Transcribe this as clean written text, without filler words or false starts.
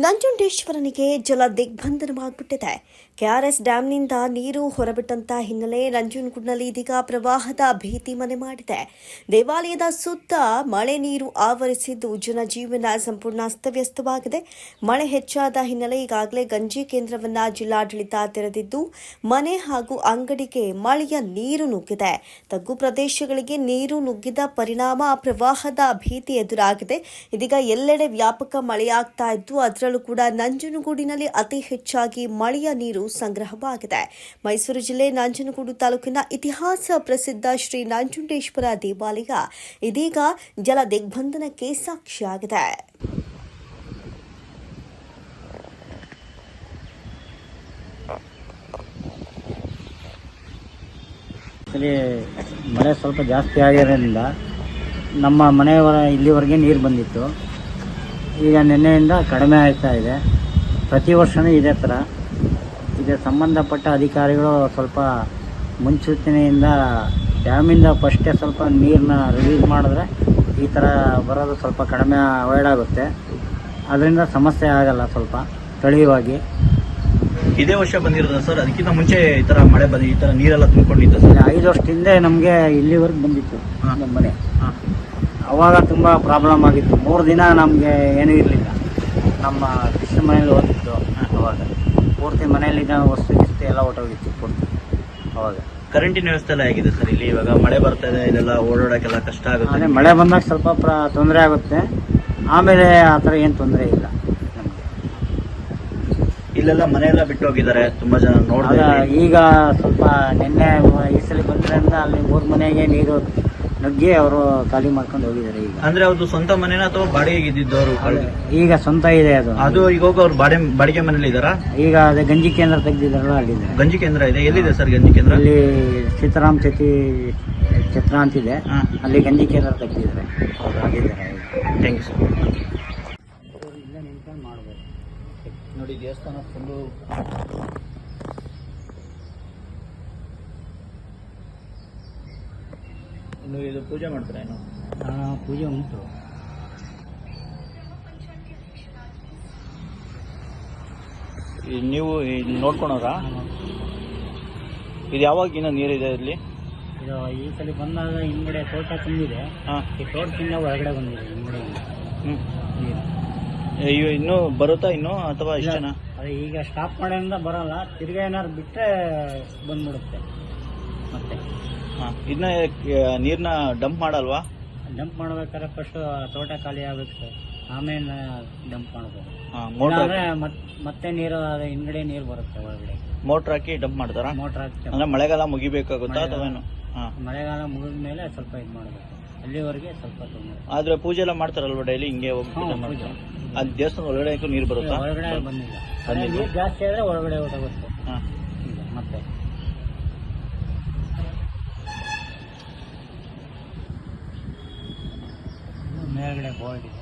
ನಂಜುಂಡೇಶ್ವರನಿಗೆ ಜಲ ದಿಗ್ಬಂಧನವಾಗ್ಬಿಟ್ಟಿದೆ. ಕೆಆರ್ಎಸ್ ಡ್ಯಾಂನಿಂದ ನೀರು ಹೊರಬಿಟ್ಟಂತ ಹಿನ್ನೆಲೆ ನಂಜನಗೂಡಿನಲ್ಲಿ ಇದೀಗ ಪ್ರವಾಹದ ಭೀತಿ ಮನೆ ಮಾಡಿದೆ. ದೇವಾಲಯದ ಸುತ್ತ ಮಳೆ ನೀರು ಆವರಿಸಿದ್ದು ಜನಜೀವನ ಸಂಪೂರ್ಣ ಅಸ್ತವ್ಯಸ್ತವಾಗಿದೆ. ಮಳೆ ಹೆಚ್ಚಾದ ಹಿನ್ನೆಲೆ ಈಗಾಗಲೇ ಗಂಜಿ ಕೇಂದ್ರವನ್ನ ಜಿಲ್ಲಾಡಳಿತ ತೆರೆದಿದ್ದು ಮನೆ ಹಾಗೂ ಅಂಗಡಿಗೆ ಮಳೆಯ ನೀರು ನುಗ್ಗಿದೆ. ತಗ್ಗು ಪ್ರದೇಶಗಳಿಗೆ ನೀರು ನುಗ್ಗಿದ ಪರಿಣಾಮ ಪ್ರವಾಹದ ಭೀತಿ ಎದುರಾಗಿದೆ. ಇದೀಗ ಎಲ್ಲೆಡೆ ವ್ಯಾಪಕ ಮಳೆಯಾಗ್ತಾ ಇದ್ದು ಅದರಲ್ಲೂ ಕೂಡ ನಂಜನಗೂಡಿನಲ್ಲಿ ಅತಿ ಹೆಚ್ಚಾಗಿ ಮಳೆಯ ನೀರು ಸಂಗ್ರಹವಾಗಿದೆ. ಮೈಸೂರು ಜಿಲ್ಲೆ ನಂಜನಗೂಡು ತಾಲೂಕಿನ ಇತಿಹಾಸ ಪ್ರಸಿದ್ಧ ಶ್ರೀ ನಂಜುಂಡೇಶ್ವರ ದೇವಾಲಯ ಇದೀಗ ಜಲ ದಿಗ್ಬಂಧನಕ್ಕೆ ಸಾಕ್ಷಿಯಾಗಿದೆ. ಮಳೆ ಸ್ವಲ್ಪ ಜಾಸ್ತಿ ಆಗಿರೋದ್ರಿಂದ ನಮ್ಮ ಮನೆಯವರ ಇಲ್ಲಿವರೆಗೆ ನೀರು ಬಂದಿತ್ತು. ಈಗ ನಿನ್ನೆಯಿಂದ ಕಡಿಮೆ ಆಗ್ತಾ ಇದೆ. ಪ್ರತಿ ವರ್ಷವೂ ಇದೇ ಥರ. ಇದಕ್ಕೆ ಸಂಬಂಧಪಟ್ಟ ಅಧಿಕಾರಿಗಳು ಸ್ವಲ್ಪ ಮುನ್ಸೂಚನೆಯಿಂದ ಡ್ಯಾಮಿಂದ ಫಸ್ಟೇ ಸ್ವಲ್ಪ ನೀರನ್ನ ರಿಲೀಸ್ ಮಾಡಿದ್ರೆ ಈ ಥರ ಬರೋದು ಸ್ವಲ್ಪ ಕಡಿಮೆ ಅವಾಯ್ಡ್ ಆಗುತ್ತೆ. ಅದರಿಂದ ಸಮಸ್ಯೆ ಆಗಲ್ಲ. ಸ್ವಲ್ಪ ಸ್ಥಳೀಯವಾಗಿ ಇದೇ ವರ್ಷ ಬಂದಿರೋದು ಸರ್, ಅದಕ್ಕಿಂತ ಮುಂಚೆ ಈ ಥರ ಮಳೆ ಬಂದು ಈ ಥರ ನೀರೆಲ್ಲ ತುಂಬಿಕೊಂಡಿತ್ತು ಸರ್. 5 ವರ್ಷದ ಹಿಂದೆ ನಮಗೆ ಇಲ್ಲಿವರೆಗೆ ಬಂದಿತ್ತು ನಮ್ಮ ಮನೆ. ಅವಾಗ ತುಂಬ ಪ್ರಾಬ್ಲಮ್ ಆಗಿತ್ತು. 3 ದಿನ ನಮಗೆ ಏನೂ ಇರಲಿಲ್ಲ. ನಮ್ಮ ಕೃಷ್ಣ ಮನೇಲಿ ಹೋಗಿತ್ತು. ಅವಾಗ ಪೂರ್ತಿ ಮನೆಯಲ್ಲಿದ್ದ ವಸ್ತು ಎಲ್ಲ ಹೊಟ್ಟೋಗಿತ್ತು ಪೂರ್ತಿ. ಅವಾಗ ಕರೆಂಟಿನ ವ್ಯವಸ್ಥೆ ಎಲ್ಲ ಹೇಗಿದೆ ಸರ್ ಇಲ್ಲಿ? ಇವಾಗ ಮಳೆ ಬರ್ತಾ ಇದೆ, ಇದೆಲ್ಲ ಓಡಾಡೋಕ್ಕೆಲ್ಲ ಕಷ್ಟ ಆಗುತ್ತೆ. ಅದೇ ಮಳೆ ಬಂದಾಗ ಸ್ವಲ್ಪ ತೊಂದರೆ ಆಗುತ್ತೆ. ಆಮೇಲೆ ಆ ಥರ ಏನು ತೊಂದರೆ ಇಲ್ಲ ನಮಗೆ. ಇಲ್ಲೆಲ್ಲ ಮನೆಯೆಲ್ಲ ಬಿಟ್ಟು ಹೋಗಿದ್ದಾರೆ ತುಂಬ ಜನ ನೋಡಿದ್ರೆ. ಈಗ ಸ್ವಲ್ಪ ನಿನ್ನೆ ಈ ಸಲ ಬಂದ್ರಿಂದ ಅಲ್ಲಿ 3 ಮನೆಗೆ ನೀರು ನುಗ್ಗಿ ಅವರು ಖಾಲಿ ಮಾಡ್ಕೊಂಡು ಹೋಗಿದ್ದಾರೆ. ಈಗ ಅಂದ್ರೆ ಅವ್ರದ್ದು ಸ್ವಂತ ಮನೆನ ಅಥವಾ ಬಾಡಿಗೆಗೆ ಇದ್ದಿದ್ದವರು? ಈಗ ಸ್ವಂತ ಇದೆ ಅದು. ಈಗ ಹೋಗಿ ಅವ್ರು ಬಾಡಿಗೆ ಮನೇಲಿ ಇದ್ದಾರಾ? ಈಗ ಅದೇ ಗಂಜಿ ಕೇಂದ್ರ ತೆಗ್ದಿದ್ದಾರಲ್ಲ, ಅಲ್ಲಿದೆ. ಗಂಜಿ ಕೇಂದ್ರ ಇದೆ. ಎಲ್ಲಿದೆ ಸರ್ ಗಂಜಿ ಕೇಂದ್ರ? ಅಲ್ಲಿ ಸೀತಾರಾಮ್ ಛತ್ರ ಅಂತಿದೆ, ಅಲ್ಲಿ ಗಂಜಿ ಕೇಂದ್ರ ತೆಗ್ದಿದ್ದಾರೆ. ಅಲ್ಲಿದ್ದಾರೆ. Thank you sir. ಇಲ್ಲೇ ನಿಂತ್ಕೊಂಡು ಮಾಡ್ಬೋದು ನೋಡಿ, ದೇವಸ್ಥಾನ ಫುಲ್ಲು ಇನ್ನು ಇದು ಪೂಜೆ ಮಾಡ್ತಾರೆ. ಏನು ಪೂಜೆ ಉಂಟು. ನೀವು ನೋಡ್ಕೊಳೋರಾ? ಇದು ಯಾವಾಗಿನ ನೀರಿದೆ ಇಲ್ಲಿ? ಇದು ಈ ಸಲ ಬಂದಾಗ ಹಿಂದ್ಗಡೆ ತೋಟ ತುಂಬಿದೆ. ಈ ತೋಟದಿಂದ ಹೊರಗಡೆ ಬಂದಿದೆ ಹಿಂದ್ಗಡೆ ನೀರು. ಇನ್ನೂ ಬರುತ್ತಾ ಇನ್ನೂ ಅಥವಾ ಇಷ್ಟನಾ? ಅದೇ ಈಗ ಸ್ಟಾಪ್ ಮಾಡೋದ್ರಿಂದ ಬರಲ್ಲ. ತಿರ್ಗಾ ಏನಾದ್ರು ಬಿಟ್ಟರೆ ಬಂದ್ಬಿಡುತ್ತೆ ಮತ್ತೆ. ಇದನ್ನ ನೀರನ್ನ ಡಂಪ್ ಮಾಡಲ್ವಾ? ಡಂಪ್ ಮಾಡ್ಬೇಕಾದ್ರೆ ಫಸ್ಟ್ ತೋಟ ಖಾಲಿ ಆಗುತ್ತೆ, ಆಮೇಲೆ ಡಂಪ್ ಮಾಡ್ಬೋದು. ಮತ್ತೆ ನೀರು ಹಿಂದ್ಗಡೆ ನೀರು ಬರುತ್ತೆ ಒಳಗಡೆ. ಮೋಟ್ರ್ ಹಾಕಿ ಡಂಪ್ ಮಾಡ್ತಾರಾ? ಮೋಟ್ರ್ ಹಾಕಿ. ಅಂದ್ರೆ ಮಳೆಗಾಲ ಮುಗಿಬೇಕಾಗುತ್ತಾ ಅಥವಾ? ಮಳೆಗಾಲ ಮುಗಿದ ಮೇಲೆ ಸ್ವಲ್ಪ ಇದು ಮಾಡಬೇಕು. ಅಲ್ಲಿವರೆಗೆ ಸ್ವಲ್ಪ ತೊಂದರೆ. ಆದ್ರೆ ಪೂಜೆ ಎಲ್ಲ ಮಾಡ್ತಾರಲ್ವ ಡೈಲಿ? ಹಿಂಗೆ ಅಲ್ಲಿ ದೇವಸ್ಥಾನ ಒಳಗಡೆ ನೀರು ಬರುತ್ತಾ? ಹೊರಗಡೆ ಬಂದಿಲ್ಲ. ನೀರು ಜಾಸ್ತಿ ಆದ್ರೆ ಒಳಗಡೆ ಹೊರಗುತ್ತೆ. ಮತ್ತೆ ಮೇಲ್ಗಡೆ ಬೋರ್ಡ್ ಇದೆ.